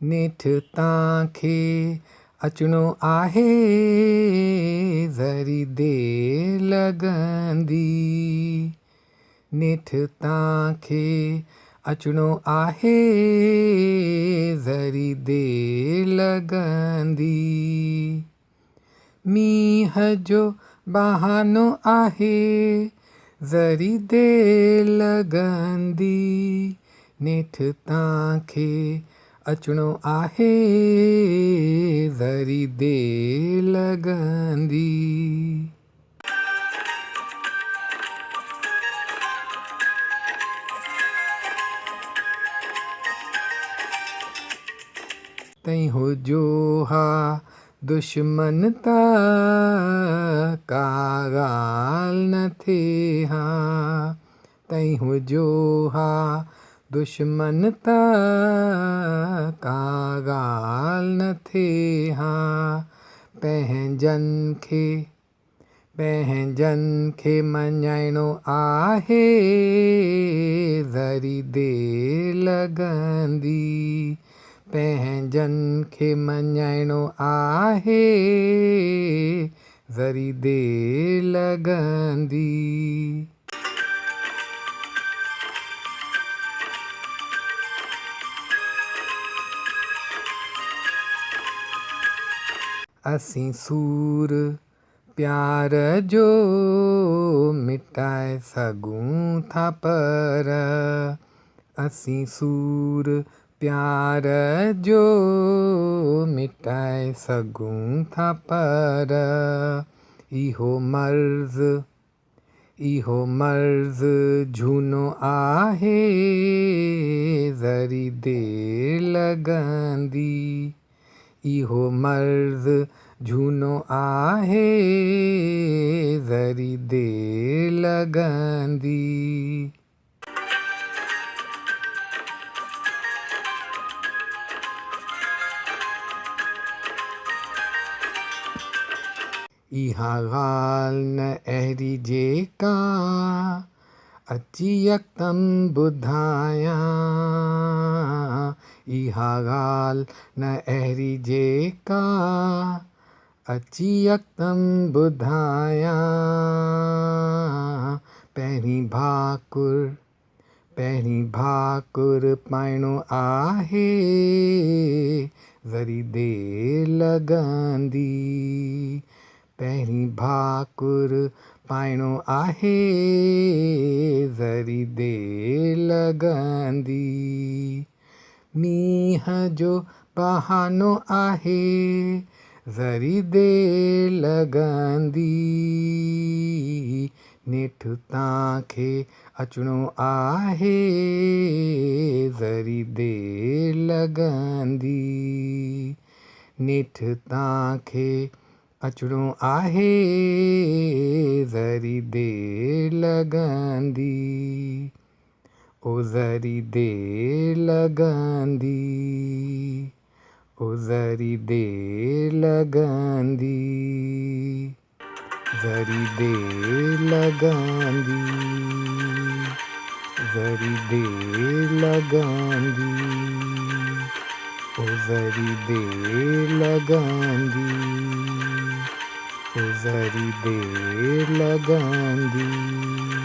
नेठि तव्हांखे अचिणो आहे ज़री देरि लॻंदी। नेठि तव्हांखे अचिणो आहे ज़री देरि लॻंदी। मींहं जो बहानो आहे ज़री देरि लॻंदी। नेठि तव्हांखे अचिणो आहे ज़री देरि लॻंदी। तई हुजो हा दुश्मन त का ॻाल्हि न थिए हा। तई हुजो हा दुश्मन त का ॻाल्हि न थिए हा। पंहिंजनि खे मञाइणो आहे ज़री देरि लॻंदी। पंहिंजनि खे मञाइणो आहे ज़री देरि लॻंदी। असीं सूर प्यार जो मिटाए सघूं था पर असीं सूर प्यार जो मिटाए सघूं था पर इहो मर्ज़ झूनो आहे ज़री देरि लॻंदी। इहो मर्ज़ झूनो आहे ज़री देरि लॻंदी। इहा ॻाल्हि न अहिड़ी जेका अची यकदमि ॿुधायां। इहा ॻाल्हि न अहिड़ी जेका अची यकदमि ॿुधायां। पहिरीं भाकुर पाइणो आहे ज़री देरि लॻंदी। पहिरीं भाकुर पाइणो आहे ज़री देरि लॻंदी। मींहं जो बहानो आहे ज़री देरि लॻंदी। नेठि तव्हांखे अचिणो आहे ज़री देरि लॻंदी। नेठि तव्हांखे अचिणो आहे ज़री देरि लॻंदी। ओ ज़री देरि लॻंदी। ओ ज़री देरि लॻंदी। ज़री देरि लॻंदी। ज़री देरि लॻंदी। ओ ज़री देरि लॻंदी। ओ ज़री देरि लॻंदी।